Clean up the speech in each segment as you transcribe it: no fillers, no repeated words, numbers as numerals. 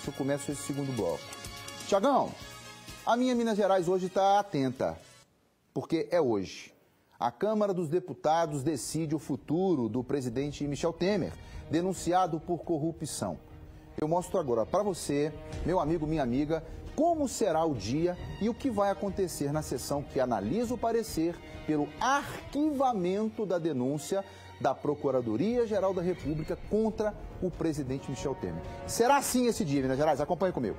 Eu começo esse segundo bloco. Tiagão, a minha Minas Gerais hoje está atenta, porque é hoje. A Câmara dos Deputados decide o futuro do presidente Michel Temer, denunciado por corrupção. Eu mostro agora para você, meu amigo, minha amiga, como será o dia e o que vai acontecer na sessão que analisa o parecer pelo arquivamento da denúncia da Procuradoria-Geral da República contra o presidente Michel Temer. Será assim esse dia, Minas Gerais? Acompanhe comigo.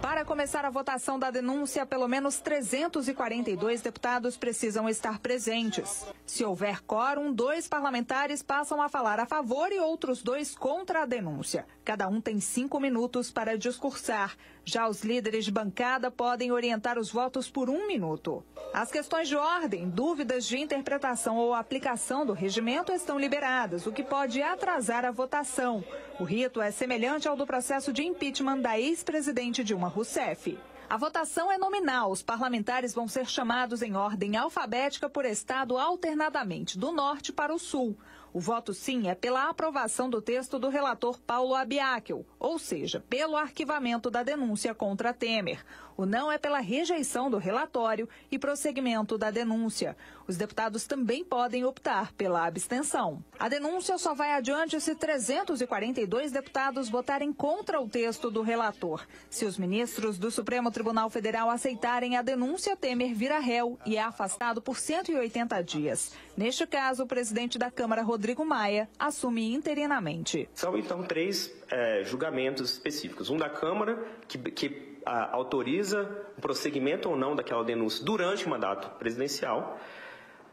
Para começar a votação da denúncia, pelo menos 342 deputados precisam estar presentes. Se houver quórum, 2 parlamentares passam a falar a favor e outros 2 contra a denúncia. Cada um tem 5 minutos para discursar. Já os líderes de bancada podem orientar os votos por 1 minuto. As questões de ordem, dúvidas de interpretação ou aplicação do regimento estão liberadas, o que pode atrasar a votação. O rito é semelhante ao do processo de impeachment da ex-presidente Dilma Rousseff. A votação é nominal. Os parlamentares vão ser chamados em ordem alfabética por estado alternadamente, do norte para o sul. O voto sim é pela aprovação do texto do relator Paulo Abiakel, ou seja, pelo arquivamento da denúncia contra Temer. O não é pela rejeição do relatório e prosseguimento da denúncia. Os deputados também podem optar pela abstenção. A denúncia só vai adiante se 342 deputados votarem contra o texto do relator. Se os ministros do Supremo Tribunal Federal aceitarem a denúncia, Temer vira réu e é afastado por 180 dias. Neste caso, o presidente da Câmara, Rodrigo Maia, assume interinamente. São, então, 3 julgamentos específicos. Um da Câmara, que autoriza o prosseguimento ou não daquela denúncia durante o mandato presidencial.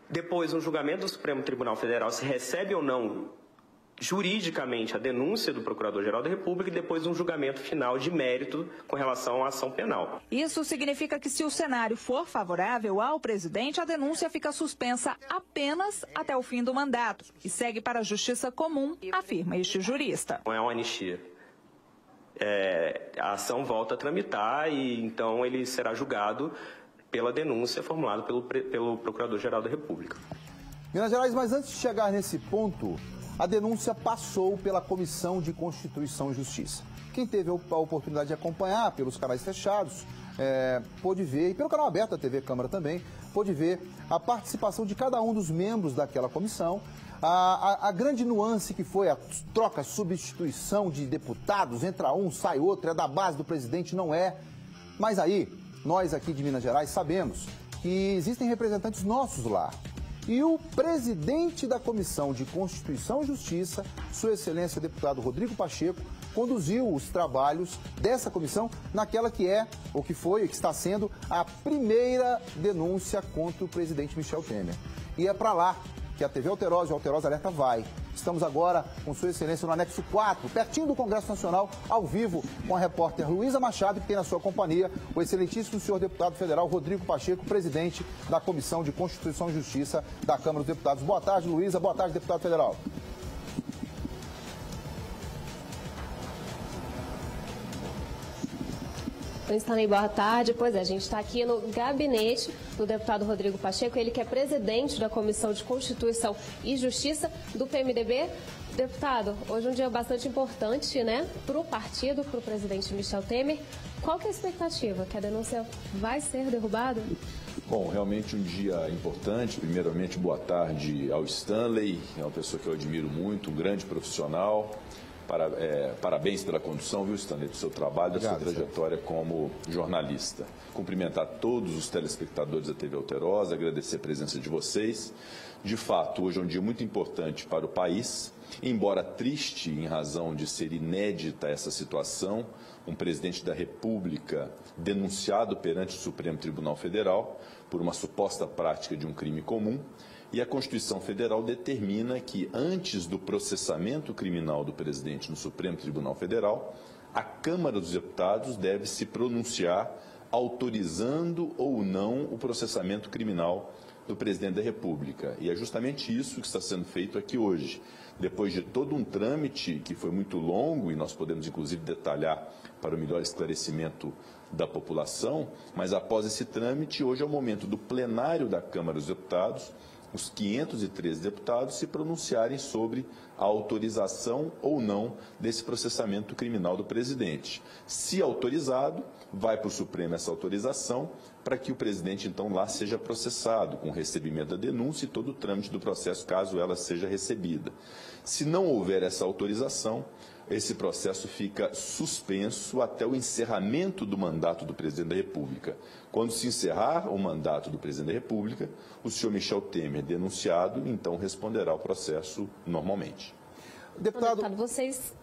Depois, um julgamento do Supremo Tribunal Federal, se recebe ou não juridicamente a denúncia do Procurador-Geral da República, e depois um julgamento final de mérito com relação à ação penal. Isso significa que, se o cenário for favorável ao presidente, a denúncia fica suspensa apenas até o fim do mandato e segue para a Justiça Comum, afirma este jurista. Não é uma anistia. A ação volta a tramitar e então ele será julgado pela denúncia formulada pelo Procurador-Geral da República. Minas Gerais, mas antes de chegar nesse ponto, a denúncia passou pela Comissão de Constituição e Justiça. Quem teve a oportunidade de acompanhar pelos canais fechados, pôde ver, e pelo canal aberto da TV Câmara também, pôde ver a participação de cada um dos membros daquela comissão, a grande nuance que foi a troca, substituição de deputados, entra um, sai outro, é da base do presidente, não é. Mas aí, nós aqui de Minas Gerais sabemos que existem representantes nossos lá. E o presidente da Comissão de Constituição e Justiça, Sua Excelência deputado Rodrigo Pacheco, conduziu os trabalhos dessa comissão naquela que é, ou que foi, e que está sendo a primeira denúncia contra o presidente Michel Temer. E é para lá que a TV Alterosa e o Alterosa Alerta vai. Estamos agora com Sua Excelência no anexo 4, pertinho do Congresso Nacional, ao vivo, com a repórter Luísa Machado, que tem na sua companhia o excelentíssimo senhor deputado federal Rodrigo Pacheco, presidente da Comissão de Constituição e Justiça da Câmara dos Deputados. Boa tarde, Luísa. Boa tarde, deputado federal. Stanley, boa tarde. Pois é, a gente está aqui no gabinete do deputado Rodrigo Pacheco, ele que é presidente da Comissão de Constituição e Justiça do PMDB. Deputado, hoje é um dia bastante importante, né, para o partido, para o presidente Michel Temer. Qual que é a expectativa? Que a denúncia vai ser derrubada? Bom, realmente um dia importante. Primeiramente, boa tarde ao Stanley, é uma pessoa que eu admiro muito, um grande profissional. Parabéns pela condução, viu, Stanley, do seu trabalho, da sua trajetória como jornalista. Cumprimentar todos os telespectadores da TV Alterosa, agradecer a presença de vocês. De fato, hoje é um dia muito importante para o país, embora triste em razão de ser inédita essa situação, um presidente da República denunciado perante o Supremo Tribunal Federal por uma suposta prática de um crime comum. E a Constituição Federal determina que, antes do processamento criminal do presidente no Supremo Tribunal Federal, a Câmara dos Deputados deve se pronunciar autorizando ou não o processamento criminal do presidente da República. E é justamente isso que está sendo feito aqui hoje. Depois de todo um trâmite que foi muito longo, e nós podemos inclusive detalhar para o melhor esclarecimento da população, mas após esse trâmite, hoje é o momento do plenário da Câmara dos Deputados os 513 deputados se pronunciarem sobre a autorização ou não desse processamento criminal do presidente. Se autorizado, vai para o Supremo essa autorização para que o presidente, então, lá seja processado, com o recebimento da denúncia e todo o trâmite do processo, caso ela seja recebida. Se não houver essa autorização, esse processo fica suspenso até o encerramento do mandato do presidente da República. Quando se encerrar o mandato do presidente da República, o senhor Michel Temer, denunciado, então responderá ao processo normalmente. Deputado,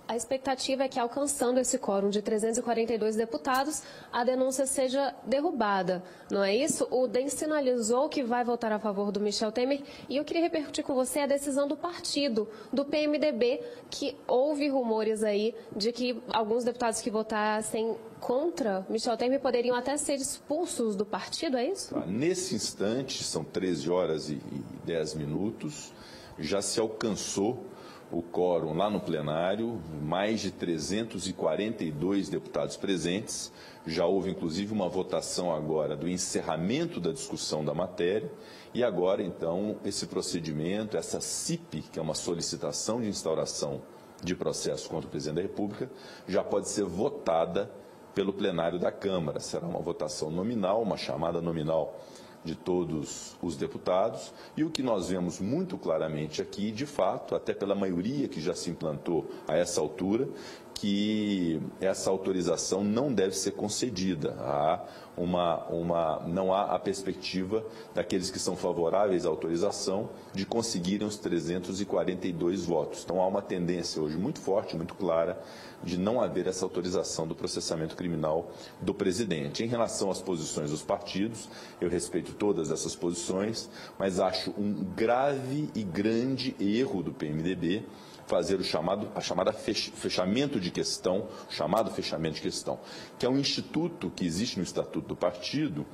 a expectativa é que, alcançando esse quórum de 342 deputados, a denúncia seja derrubada, não é isso? O DEM sinalizou que vai votar a favor do Michel Temer e eu queria repercutir com você a decisão do partido, do PMDB, que houve rumores aí de que alguns deputados que votassem contra Michel Temer poderiam até ser expulsos do partido, é isso? Nesse instante, são 13 horas e 10 minutos, já se alcançou o quórum lá no plenário, mais de 342 deputados presentes. Já houve, inclusive, uma votação agora do encerramento da discussão da matéria. E agora, então, esse procedimento, essa CIP, que é uma solicitação de instauração de processo contra o presidente da República, já pode ser votada pelo plenário da Câmara. Será uma votação nominal, uma chamada nominal de todos os deputados, e o que nós vemos muito claramente aqui, de fato, até pela maioria que já se implantou a essa altura, que essa autorização não deve ser concedida. Não há a perspectiva daqueles que são favoráveis à autorização de conseguirem os 342 votos. Então há uma tendência hoje muito forte, muito clara, de não haver essa autorização do processamento criminal do presidente. Em relação às posições dos partidos, eu respeito todas essas posições, mas acho um grave e grande erro do PMDB fazer o chamado fechamento de questão, que é um instituto que existe no Estatuto do Partido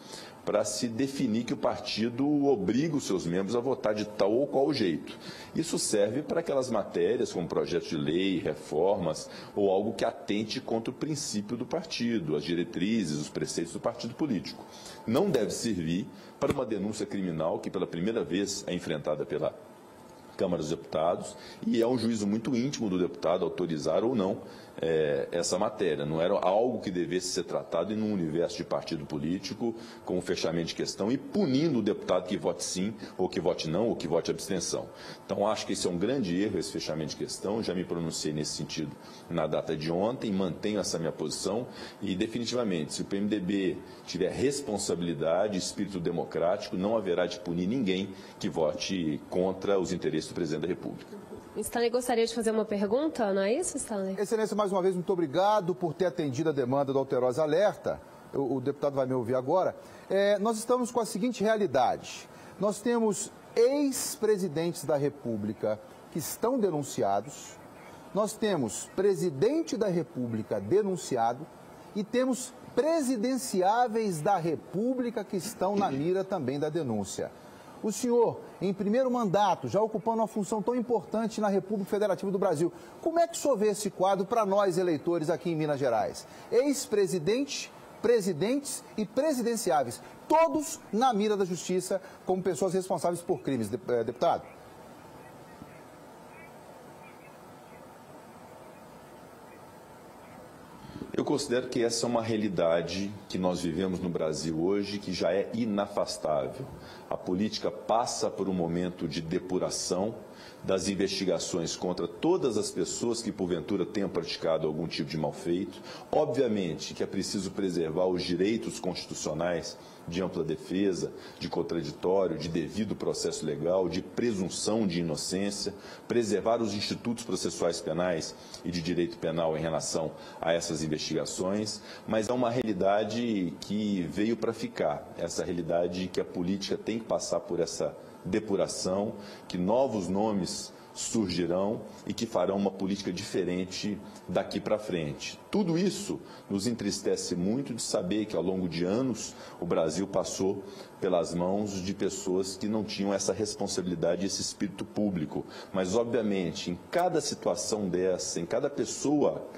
para se definir que o partido obriga os seus membros a votar de tal ou qual jeito. Isso serve para aquelas matérias como projetos de lei, reformas ou algo que atente contra o princípio do partido, as diretrizes, os preceitos do partido político. Não deve servir para uma denúncia criminal que pela primeira vez é enfrentada pela Câmara dos Deputados, e é um juízo muito íntimo do deputado autorizar ou não essa matéria. Não era algo que devesse ser tratado em um universo de partido político, com o fechamento de questão e punindo o deputado que vote sim, ou que vote não, ou que vote abstenção. Então, acho que esse é um grande erro, esse fechamento de questão. Já me pronunciei nesse sentido na data de ontem, mantenho essa minha posição e, definitivamente, se o PMDB tiver responsabilidade, espírito democrático, não haverá de punir ninguém que vote contra os interesses do presidente da República. Stanley gostaria de fazer uma pergunta, não é isso, Stanley? Excelência, mais uma vez, muito obrigado por ter atendido a demanda do Alterosa Alerta. O deputado vai me ouvir agora. Nós estamos com a seguinte realidade. Nós temos ex-presidentes da República que estão denunciados, nós temos presidente da República denunciado e temos presidenciáveis da República que estão na mira também da denúncia. O senhor, em primeiro mandato, já ocupando uma função tão importante na República Federativa do Brasil, como é que o senhor vê esse quadro para nós, eleitores aqui em Minas Gerais? Ex-presidente, presidentes e presidenciáveis, todos na mira da justiça como pessoas responsáveis por crimes, deputado? Eu considero que essa é uma realidade que nós vivemos no Brasil hoje, que já é inafastável. A política passa por um momento de depuração das investigações contra todas as pessoas que, porventura, tenham praticado algum tipo de mal feito. Obviamente que é preciso preservar os direitos constitucionais de ampla defesa, de contraditório, de devido processo legal, de presunção de inocência, preservar os institutos processuais penais e de direito penal em relação a essas investigações, mas é uma realidade que veio para ficar, essa realidade que a política tem que passar por essa depuração, que novos nomes surgirão e que farão uma política diferente daqui para frente. Tudo isso nos entristece muito de saber que ao longo de anos o Brasil passou pelas mãos de pessoas que não tinham essa responsabilidade, esse espírito público. Mas, obviamente, em cada situação dessa,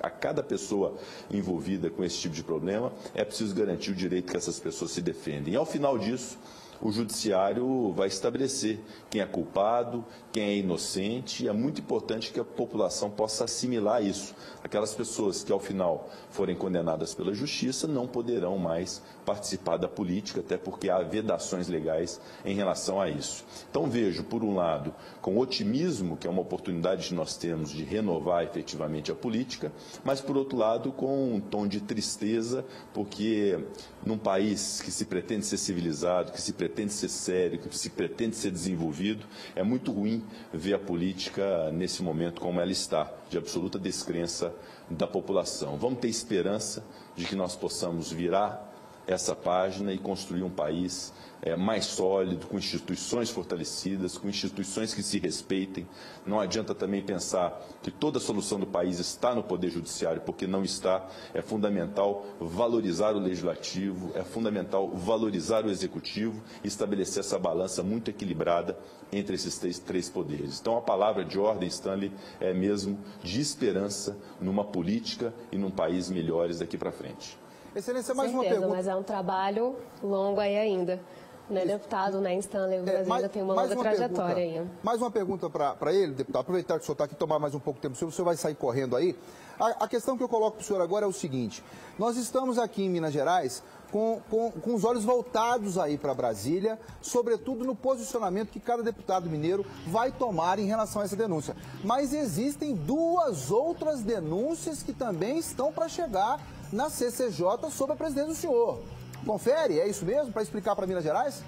a cada pessoa envolvida com esse tipo de problema, é preciso garantir o direito que essas pessoas se defendem. E, ao final disso, o judiciário vai estabelecer quem é culpado, quem é inocente, e é muito importante que a população possa assimilar isso. Aquelas pessoas que, ao final, forem condenadas pela justiça não poderão mais participar da política, até porque há vedações legais em relação a isso. Então, vejo, por um lado, com otimismo, que é uma oportunidade que nós temos de renovar efetivamente a política, mas, por outro lado, com um tom de tristeza, porque num país que se pretende ser civilizado, que se pretende ser sério, que se pretende ser desenvolvido, é muito ruim ver a política nesse momento como ela está, de absoluta descrença da população. Vamos ter esperança de que nós possamos virar essa página e construir um país mais sólido, com instituições fortalecidas, com instituições que se respeitem. Não adianta também pensar que toda a solução do país está no Poder Judiciário, porque não está. É fundamental valorizar o Legislativo, é fundamental valorizar o Executivo e estabelecer essa balança muito equilibrada entre esses três poderes. Então, a palavra de ordem, Stanley, é mesmo de esperança numa política e num país melhores daqui para frente. Excelência, mais uma pergunta. Mas é um trabalho longo aí ainda. Né, deputado, né, Stanley? O Brasil ainda tem uma longa trajetória aí. Mais uma pergunta para ele, deputado. Aproveitar que o senhor está aqui, tomar mais um pouco de tempo, o senhor vai sair correndo aí. A questão que eu coloco para o senhor agora é o seguinte: nós estamos aqui em Minas Gerais com os olhos voltados aí para Brasília, sobretudo no posicionamento que cada deputado mineiro vai tomar em relação a essa denúncia. Mas existem duas outras denúncias que também estão para chegar na CCJ sob a presidência do senhor. Confere, é isso mesmo? Para explicar para Minas Gerais?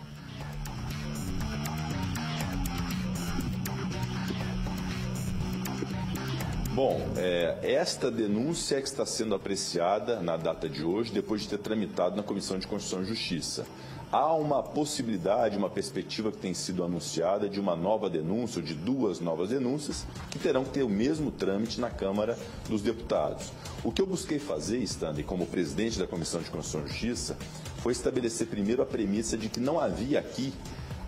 Bom, esta denúncia é que está sendo apreciada na data de hoje, depois de ter tramitado na Comissão de Constituição e Justiça. Há uma possibilidade, uma perspectiva que tem sido anunciada de uma nova denúncia, ou de duas novas denúncias, que terão que ter o mesmo trâmite na Câmara dos Deputados. O que eu busquei fazer, Stanley, como presidente da Comissão de Constituição e Justiça, foi estabelecer primeiro a premissa de que não havia aqui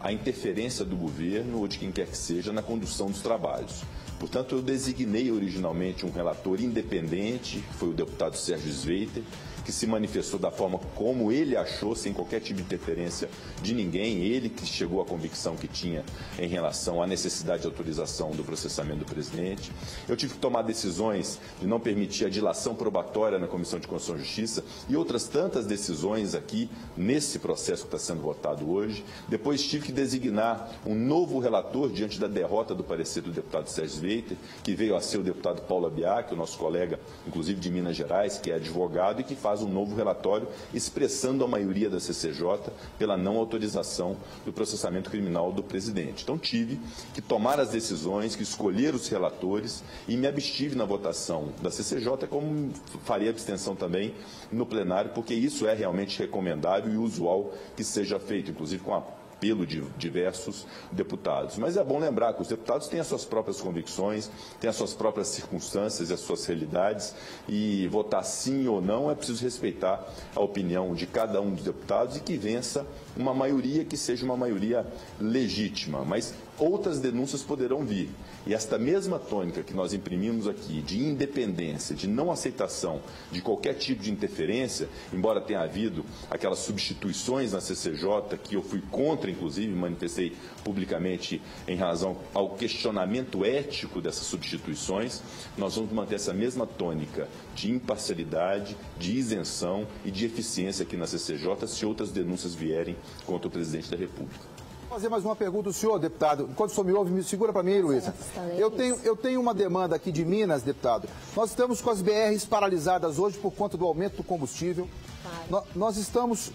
a interferência do governo ou de quem quer que seja na condução dos trabalhos. Portanto, eu designei originalmente um relator independente, que foi o deputado Sérgio Sveiter, que se manifestou da forma como ele achou, sem qualquer tipo de interferência de ninguém, ele que chegou à convicção que tinha em relação à necessidade de autorização do processamento do presidente. Eu tive que tomar decisões de não permitir a dilação probatória na Comissão de Constituição e Justiça e outras tantas decisões aqui nesse processo que está sendo votado hoje. Depois tive que designar um novo relator diante da derrota do parecer do deputado Sérgio Sveiter, que veio a ser o deputado Paulo Abiac, o nosso colega, inclusive de Minas Gerais, que é advogado e que faz um novo relatório expressando a maioria da CCJ pela não autorização do processamento criminal do presidente. Então tive que tomar as decisões, que escolher os relatores e me abstive na votação da CCJ, como faria abstenção também no plenário, porque isso é realmente recomendável e usual que seja feito, inclusive com apelo de diversos deputados. Mas é bom lembrar que os deputados têm as suas próprias convicções, têm as suas próprias circunstâncias e as suas realidades, e votar sim ou não é preciso respeitar a opinião de cada um dos deputados e que vença uma maioria que seja uma maioria legítima. Mas outras denúncias poderão vir. E esta mesma tônica que nós imprimimos aqui, de independência, de não aceitação de qualquer tipo de interferência, embora tenha havido aquelas substituições na CCJ, que eu fui contra, inclusive, manifestei publicamente em razão ao questionamento ético dessas substituições, nós vamos manter essa mesma tônica de imparcialidade, de isenção e de eficiência aqui na CCJ se outras denúncias vierem contra o presidente da República. Vou fazer mais uma pergunta ao senhor, deputado. Enquanto o senhor me ouve, me segura para mim, Luísa. Eu tenho uma demanda aqui de Minas, deputado. Nós estamos com as BRs paralisadas hoje por conta do aumento do combustível. Nós estamos,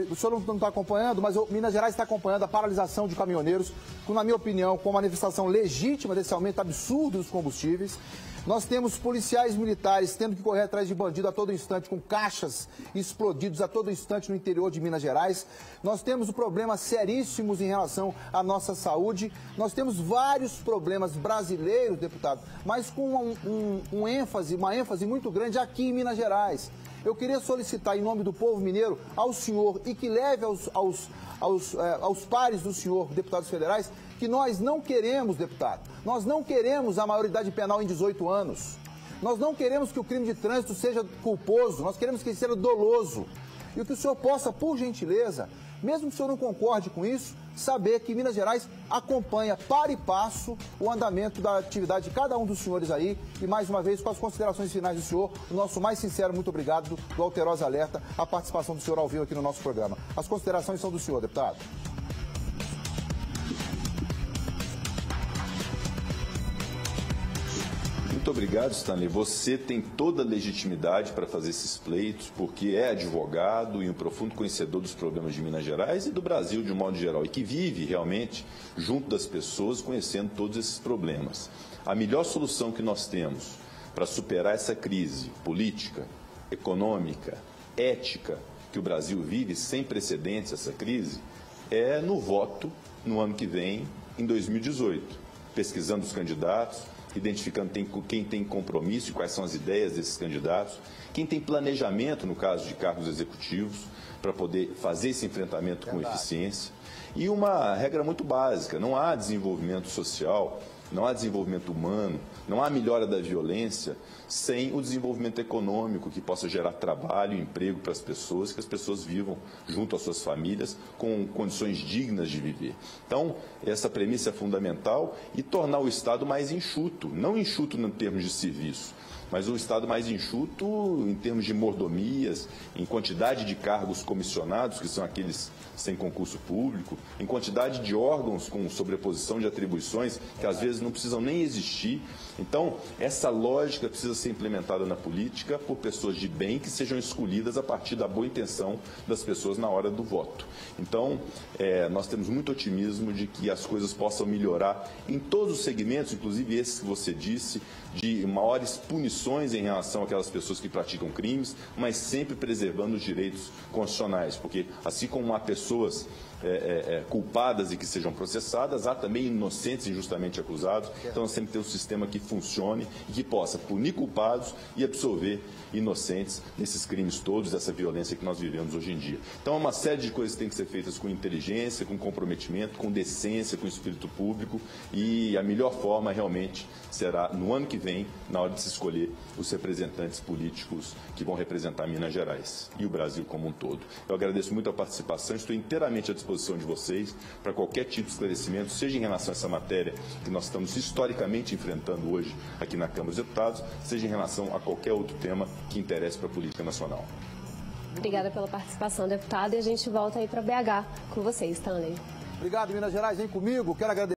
o senhor não está acompanhando, mas Minas Gerais está acompanhando a paralisação de caminhoneiros, que, na minha opinião, com a manifestação legítima desse aumento absurdo dos combustíveis. Nós temos policiais militares tendo que correr atrás de bandido a todo instante, com caixas explodidos a todo instante no interior de Minas Gerais. Nós temos problemas seríssimos em relação à nossa saúde. Nós temos vários problemas brasileiros, deputado, mas com uma ênfase muito grande aqui em Minas Gerais. Eu queria solicitar, em nome do povo mineiro, ao senhor e que leve aos pares do senhor, deputados federais, que nós não queremos, deputado, nós não queremos a maioridade penal em 18 anos. Nós não queremos que o crime de trânsito seja culposo, nós queremos que ele seja doloso. E que o senhor possa, por gentileza, mesmo que o senhor não concorde com isso, saber que Minas Gerais acompanha para e passo o andamento da atividade de cada um dos senhores aí. E mais uma vez, com as considerações finais do senhor, o nosso mais sincero muito obrigado do Alterosa Alerta, a participação do senhor ao vivo aqui no nosso programa. As considerações são do senhor, deputado. Muito obrigado, Stanley. Você tem toda a legitimidade para fazer esses pleitos, porque é advogado e um profundo conhecedor dos problemas de Minas Gerais e do Brasil de um modo geral, e que vive realmente junto das pessoas, conhecendo todos esses problemas. A melhor solução que nós temos para superar essa crise política, econômica, ética que o Brasil vive, sem precedentes essa crise, é no voto no ano que vem, em 2018, pesquisando os candidatos, identificando quem tem compromisso e quais são as ideias desses candidatos, quem tem planejamento, no caso de cargos executivos, para poder fazer esse enfrentamento com eficiência. E uma regra muito básica: não há desenvolvimento social, não há desenvolvimento humano, não há melhora da violência sem o desenvolvimento econômico que possa gerar trabalho e emprego para as pessoas, que as pessoas vivam junto às suas famílias com condições dignas de viver. Então, essa premissa é fundamental, e tornar o Estado mais enxuto, não enxuto em termos de serviço, mas um Estado mais enxuto em termos de mordomias, em quantidade de cargos comissionados, que são aqueles sem concurso público, em quantidade de órgãos com sobreposição de atribuições, que às vezes não precisam nem existir. Então, essa lógica precisa ser implementada na política por pessoas de bem que sejam escolhidas a partir da boa intenção das pessoas na hora do voto. Então, nós temos muito otimismo de que as coisas possam melhorar em todos os segmentos, inclusive esses que você disse, de maiores punições em relação àquelas pessoas que praticam crimes, mas sempre preservando os direitos constitucionais, porque assim como há pessoas culpadas e que sejam processadas, há também inocentes injustamente acusados. Então nós temos que ter um sistema que funcione e que possa punir culpados e absolver inocentes desses crimes todos, dessa violência que nós vivemos hoje em dia. Então, uma série de coisas que têm que ser feitas com inteligência, com comprometimento, com decência, com espírito público, e a melhor forma realmente será no ano que vem, na hora de se escolher os representantes políticos que vão representar Minas Gerais e o Brasil como um todo. Eu agradeço muito a participação, estou inteiramente à disposição de vocês para qualquer tipo de esclarecimento, seja em relação a essa matéria que nós estamos historicamente enfrentando hoje aqui na Câmara dos Deputados, seja em relação a qualquer outro tema que interesse para a política nacional. Obrigada pela participação, deputado, e a gente volta aí para BH com vocês, Stanley. Obrigado, Minas Gerais, vem comigo. Quero agradecer